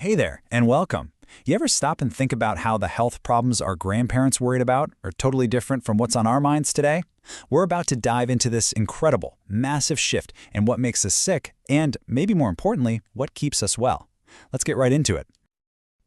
Hey there, and welcome. You ever stop and think about how the health problems our grandparents worried about are totally different from what's on our minds today? We're about to dive into this incredible, massive shift in what makes us sick and, maybe more importantly, what keeps us well. Let's get right into it.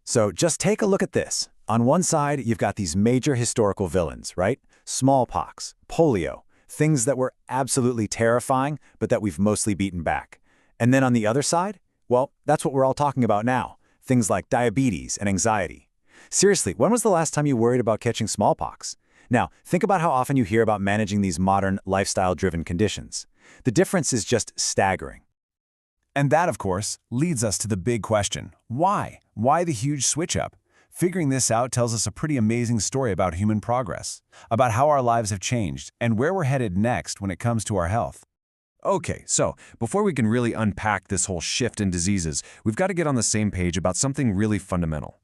So just take a look at this. On one side, you've got these major historical villains, right? Smallpox, polio, things that were absolutely terrifying, but that we've mostly beaten back. And then on the other side, well, that's what we're all talking about now. Things like diabetes and anxiety. Seriously, when was the last time you worried about catching smallpox? Now, think about how often you hear about managing these modern, lifestyle-driven conditions. The difference is just staggering. And that, of course, leads us to the big question. Why? Why the huge switch-up? Figuring this out tells us a pretty amazing story about human progress, about how our lives have changed, and where we're headed next when it comes to our health. Okay, so before we can really unpack this whole shift in diseases, we've got to get on the same page about something really fundamental.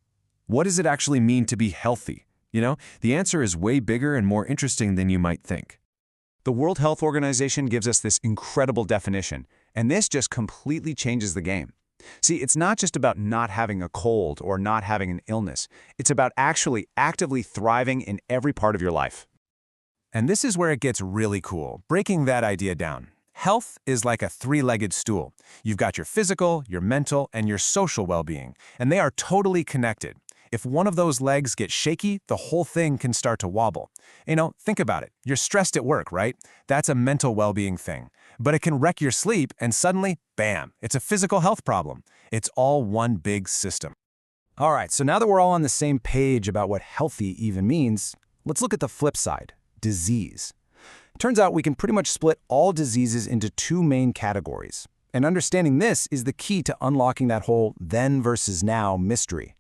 What does it actually mean to be healthy? You know, the answer is way bigger and more interesting than you might think. The World Health Organization gives us this incredible definition, and this just completely changes the game. See, it's not just about not having a cold or not having an illness. It's about actually actively thriving in every part of your life. And this is where it gets really cool, breaking that idea down. Health is like a three-legged stool. You've got your physical, your mental, and your social well-being, and they are totally connected. If one of those legs gets shaky, the whole thing can start to wobble. You know, think about it. You're stressed at work, right? That's a mental well-being thing. But it can wreck your sleep, and suddenly, bam, it's a physical health problem. It's all one big system. All right, so now that we're all on the same page about what healthy even means, let's look at the flip side, disease. Turns out we can pretty much split all diseases into two main categories. And understanding this is the key to unlocking that whole then versus now mystery.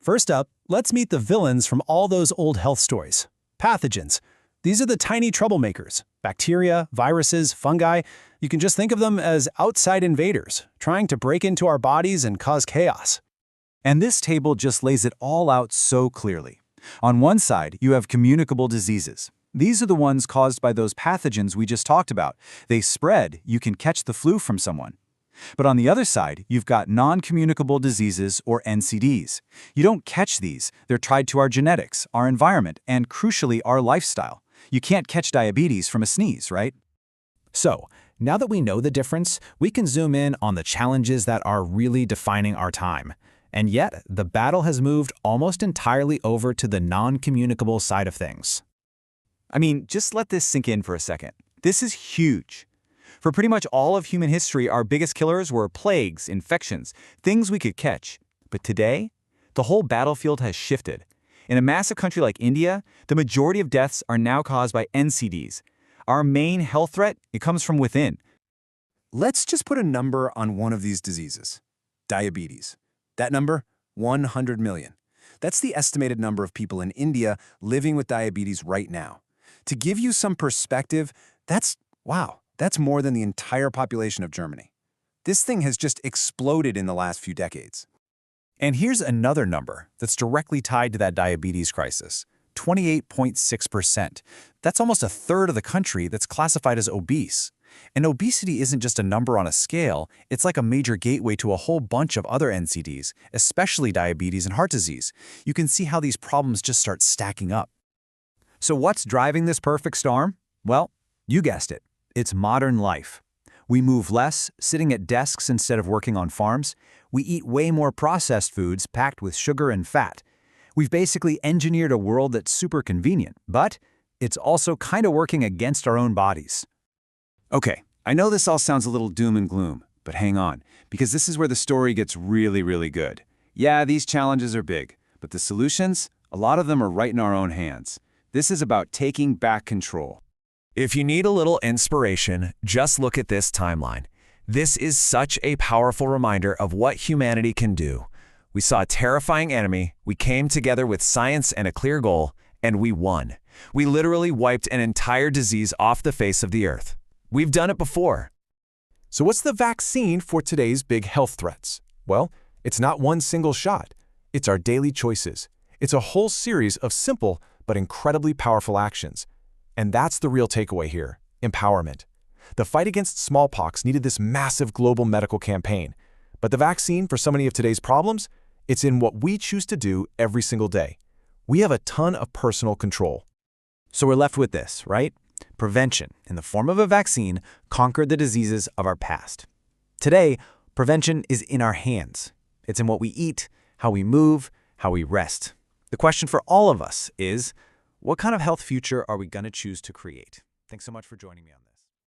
First up, let's meet the villains from all those old health stories. Pathogens. These are the tiny troublemakers. Bacteria, viruses, fungi. You can just think of them as outside invaders, trying to break into our bodies and cause chaos. And this table just lays it all out so clearly. On one side, you have communicable diseases. These are the ones caused by those pathogens we just talked about. They spread, you can catch the flu from someone. But on the other side, you've got non-communicable diseases, or NCDs. You don't catch these. They're tied to our genetics, our environment, and crucially, our lifestyle. You can't catch diabetes from a sneeze, right? So, now that we know the difference, we can zoom in on the challenges that are really defining our time. And yet, the battle has moved almost entirely over to the non-communicable side of things. I mean, just let this sink in for a second. This is huge. For pretty much all of human history, our biggest killers were plagues, infections, things we could catch. But today, the whole battlefield has shifted. In a massive country like India, the majority of deaths are now caused by NCDs. Our main health threat, it comes from within. Let's just put a number on one of these diseases. Diabetes. That number? 100 million. That's the estimated number of people in India living with diabetes right now. To give you some perspective, that's more than the entire population of Germany. This thing has just exploded in the last few decades. And here's another number that's directly tied to that diabetes crisis, 28.6%. That's almost a third of the country that's classified as obese. And obesity isn't just a number on a scale, it's like a major gateway to a whole bunch of other NCDs, especially diabetes and heart disease. You can see how these problems just start stacking up. So what's driving this perfect storm? Well, you guessed it. It's modern life. We move less, sitting at desks instead of working on farms. We eat way more processed foods packed with sugar and fat. We've basically engineered a world that's super convenient, but it's also kind of working against our own bodies. Okay, I know this all sounds a little doom and gloom, but hang on, because this is where the story gets really, really good. Yeah, these challenges are big, but the solutions, a lot of them are right in our own hands. This is about taking back control. If you need a little inspiration, just look at this timeline. This is such a powerful reminder of what humanity can do. We saw a terrifying enemy, we came together with science and a clear goal, and we won. We literally wiped an entire disease off the face of the earth. We've done it before. So what's the vaccine for today's big health threats? Well, it's not one single shot. It's our daily choices. It's a whole series of simple but incredibly powerful actions. And that's the real takeaway here, empowerment. The fight against smallpox needed this massive global medical campaign. But the vaccine for so many of today's problems, it's in what we choose to do every single day. We have a ton of personal control. So we're left with this, right? Prevention, in the form of a vaccine, conquered the diseases of our past. Today, prevention is in our hands. It's in what we eat, how we move, how we rest. The question for all of us is, what kind of health future are we going to choose to create? Thanks so much for joining me on this.